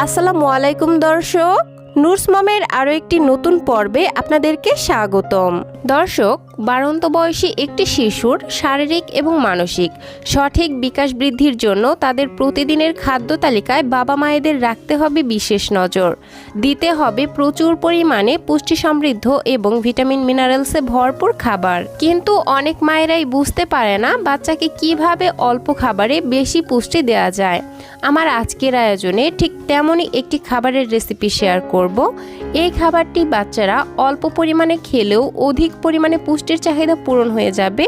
আসসালামু আলাইকুম দর্শক, নুরস মমের আরও একটি নতুন পর্বে আপনাদেরকে স্বাগতম। দর্শক, বাড়ন্ত বয়সী একটি শিশুর শারীরিক এবং মানসিক সঠিক বিকাশ বৃদ্ধির জন্য তাদের প্রতিদিনের খাদ্য তালিকায় বাবা মায়েদের রাখতে হবে বিশেষ নজর, দিতে হবে প্রচুর পরিমাণে পুষ্টি সমৃদ্ধ এবং ভিটামিন মিনারেলসে ভরপুর খাবার। কিন্তু অনেক মায়েরাই বুঝতে পারে না বাচ্চাকে কিভাবে অল্প খাবারে বেশি পুষ্টি দেওয়া যায়। আমার আজকের আয়োজনে ঠিক তেমনই একটি খাবারের রেসিপি শেয়ার করব। এই খাবারটি বাচ্চারা অল্প পরিমাণে খেলেও অধিক পরিমাণে পুষ্টির চাহিদা পূরণ হয়ে যাবে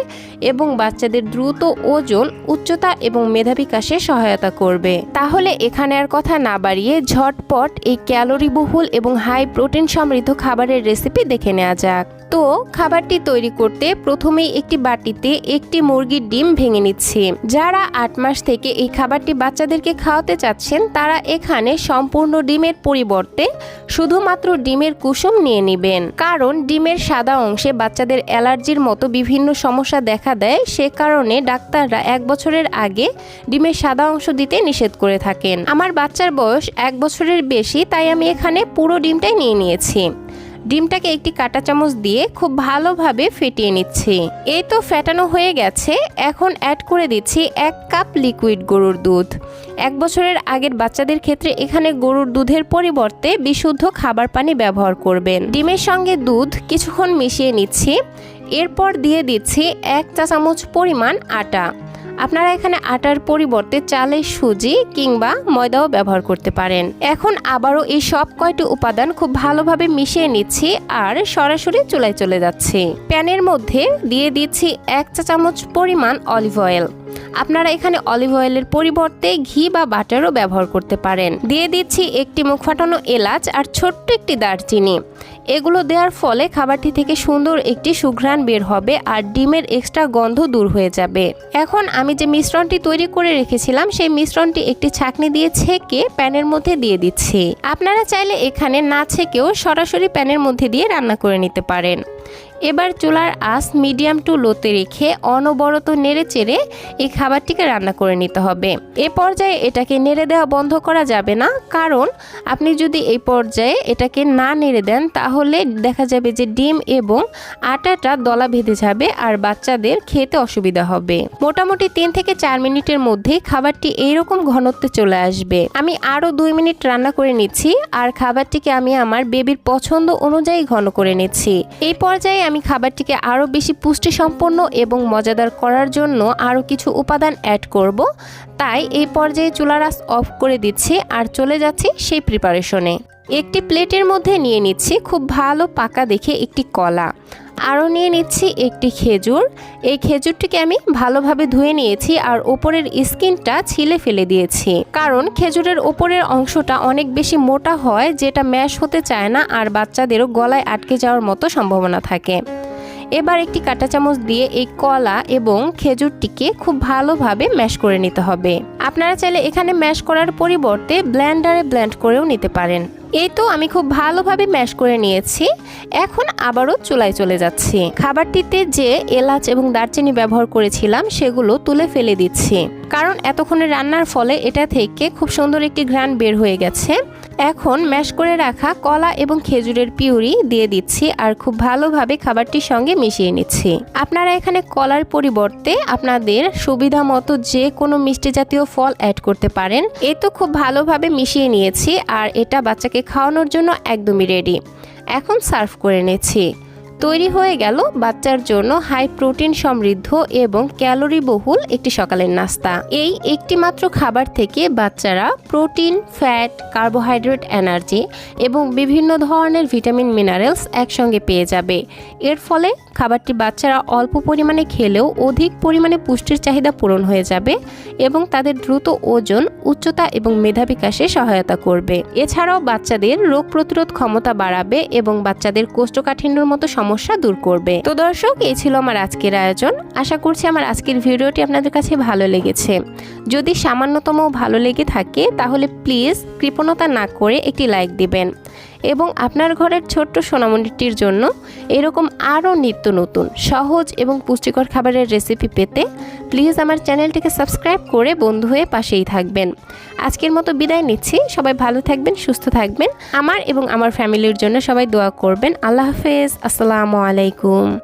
এবং বাচ্চাদের দ্রুত ওজন, উচ্চতা এবং মেধা বিকাশে সহায়তা করবে। তাহলে এখানে আর কথা না বাড়িয়ে ঝটপট এই ক্যালোরি বহুল এবং হাই প্রোটিন সমৃদ্ধ খাবারের রেসিপি দেখে নেওয়া যাক। তো খাবারটি তৈরি করতে প্রথমেই একটি বাটিতে একটি মুরগির ডিম ভেঙে নিচ্ছি। যারা 8 মাস থেকে এই খাবারটি বাচ্চাদেরকে খাওয়াতে চাচ্ছেন তারা এখানে সম্পূর্ণ ডিমের পরিবর্তে শুধুমাত্র ডিমের কুসুম নিয়ে নেবেন, কারণ ডিমের সাদা অংশে বাচ্চাদের অ্যালার্জির মতো বিভিন্ন সমস্যা দেখা দেয়। সে কারণে ডাক্তাররা 1 বছরের আগে ডিমের সাদা অংশ দিতে নিষেধ করে থাকেন। আমার বাচ্চার বয়স 1 বছরের বেশি, তাই আমি এখানে পুরো ডিমটাই নিয়ে নিয়েছি। ডিমটাকে একটি কাঁটা চামচ দিয়ে খুব ভালোভাবে ফেটিয়ে নিচ্ছি। এই তো ফেটানো হয়ে গেছে। এখন অ্যাড করে দিচ্ছি 1 কাপ লিকুইড গরুর দুধ। 1 বছরের আগের বাচ্চাদের ক্ষেত্রে এখানে গরুর দুধের পরিবর্তে বিশুদ্ধ খাবার পানি ব্যবহার করবেন। ডিমের সঙ্গে দুধ কিছুক্ষণ মিশিয়ে নিচ্ছি। এরপর দিয়ে দিচ্ছি 1 চা চামচ পরিমাণ আটা। আপনারা এখানে আটার পরিবর্তে চালের সুজি কিংবা ময়দাও ব্যবহার করতে পারেন। এখন আবারও এই সব কয়টি উপাদান খুব ভালোভাবে মিশিয়ে নিচ্ছি আর সরাসরি চুলায় চলে যাচ্ছি। প্যানের মধ্যে দিয়ে দিচ্ছি 1 চা চামচ পরিমাণ অলিভ অয়েল। আপনারা এখানে অলিভ অয়েলের পরিবর্তে ঘি বা বাটারও ব্যবহার করতে পারেন। দিয়ে দিচ্ছি একটি মুখ ফাটানো এলাচ আর ছোট্ট একটি দারচিনি। এগুলো দেওয়ার ফলে খাবারটি থেকে সুন্দর একটি সুঘ্রাণ বের হবে আর ডিমের এক্সট্রা গন্ধ দূর হয়ে যাবে। এখন আমি যে মিশ্রণটি তৈরি করে রেখেছিলাম সেই মিশ্রণটি একটি ছাঁকনি দিয়ে ছেঁকে প্যানের মধ্যে দিয়ে দিচ্ছি। আপনারা চাইলে এখানে না ছেঁকেও সরাসরি প্যানের মধ্যে দিয়ে রান্না করে নিতে পারেন। এবার চুলার আঁচ মিডিয়াম টু লোতে রেখে অনবরত নেড়ে চেড়ে এই খাবারটিকে রান্না করে নিতে হবে। এ পর্যায়ে এটাকে নেড়ে দেওয়া বন্ধ করা যাবে না, কারণ আপনি যদি এই পর্যায়ে এটাকে না নেড়ে দেন তাহলে দেখা যাবে যে ডিম এবং আটাটা দলা বেঁধে যাবে আর বাচ্চাদের খেতে অসুবিধা হবে। মোটামুটি 3 থেকে 4 মিনিটের মধ্যেই খাবারটি এইরকম ঘনত্বে চলে আসবে। আমি আরও 2 মিনিট রান্না করে নিচ্ছি আর খাবারটিকে আমি আমার বেবির পছন্দ অনুযায়ী ঘন করে নিচ্ছি। এই পর্যায়ে আমি খাবারটিকে আরও বেশি পুষ্টি সম্পন্ন এবং মজাদার করার জন্য আরও কিছু উপাদান অ্যাড করব। তাই এই পর্যায়ে চুলার আঁচ অফ করে দিচ্ছি আর চলে যাচ্ছি সেই প্রিপারেশনে। একটি প্লেটের মধ্যে নিয়ে নিচ্ছি খুব ভালো পাকা দেখে একটি কলা, আরও নিয়ে নিচ্ছি একটি খেজুর। এই খেজুরটিকে আমি ভালোভাবে ধুয়ে নিয়েছি আর ওপরের স্কিনটা ছিলে ফেলে দিয়েছি, কারণ খেজুরের ওপরের অংশটা অনেক বেশি মোটা হয়, যেটা ম্যাশ হতে চায় না আর বাচ্চাদেরও গলায় আটকে যাওয়ার মতো সম্ভাবনা থাকে। এবার একটি কাঁটা চামচ দিয়ে এই কলা এবং খেজুরটিকে খুব ভালোভাবে ম্যাশ করে নিতে হবে। আপনারা চাইলে এখানে ম্যাশ করার পরিবর্তে ব্লেন্ডারে ব্লেন্ড করেও নিতে পারেন। এই তো আমি খুব ভালোভাবে ম্যাশ করে নিয়েছি। এখন আবারও চুলায় চলে যাচ্ছি। খাবারটিতে যে এলাচ এবং দারচিনি ব্যবহার করেছিলাম সেগুলো তুলে ফেলে দিচ্ছি, কারণ এতক্ষণে রান্নার ফলে এটা থেকে খুব সুন্দর একটি ঘ্রাণ বের হয়ে গেছে। এখন ম্যাশ করে রাখা কলা এবং খেজুরের পিউরি দিয়ে দিচ্ছি আর খুব ভালোভাবে খাবারটির সঙ্গে মিশিয়ে নিচ্ছি। আপনারা এখানে কলার পরিবর্তে আপনাদের সুবিধা মতো যে কোনো মিষ্টি জাতীয় ফল অ্যাড করতে পারেন। এই তো খুব ভালোভাবে মিশিয়ে নিয়েছি আর এটা বাচ্চাকে খাওয়ানোর জন্য একদমই রেডি। এখন সার্ভ করে নিচ্ছি। তৈরি হয়ে গেল বাচ্চার জন্য হাই প্রোটিন সমৃদ্ধ এবং ক্যালোরি বহুল একটি সকালের নাস্তা। এই একটি মাত্র খাবার থেকে বাচ্চারা প্রোটিন, ফ্যাট, কার্বোহাইড্রেট, এনার্জি এবং বিভিন্ন ধরনের ভিটামিন মিনারেলস একসঙ্গে পেয়ে যাবে। এর ফলে খাবারটি বাচ্চারা অল্প পরিমাণে খেলেও অধিক পরিমাণে পুষ্টির চাহিদা পূরণ হয়ে যাবে এবং তাদের দ্রুত ওজন, উচ্চতা এবং মেধা বিকাশে সহায়তা করবে। এছাড়াও বাচ্চাদের রোগ প্রতিরোধ ক্ষমতা বাড়াবে এবং বাচ্চাদের কোষ্ঠকাঠিন্যর মতো সমস্যা দূর করবে। তো দর্শক, এই ছিল আমার আজকের আয়োজন। আশা করছি আমার আজকের ভিডিওটি আপনাদের কাছে ভালো লেগেছে। যদি সামান্যতম ভালো লেগে থাকে তাহলে প্লিজ কৃপণতা না করে একটি লাইক দিবেন। এবং আপনার ঘরের ছোট্ট সোনামণিটির জন্য এরকম আরও নিত্য নতুন সহজ এবং পুষ্টিকর খাবারের রেসিপি পেতে প্লিজ আমার চ্যানেলটিকে সাবস্ক্রাইব করে বন্ধু হয়ে পাশেই থাকবেন। আজকের মতো বিদায় নিচ্ছি। সবাই ভালো থাকবেন, সুস্থ থাকবেন। আমার এবং আমার ফ্যামিলির জন্য সবাই দোয়া করবেন। আল্লাহ হাফেজ। আসসালামু আলাইকুম।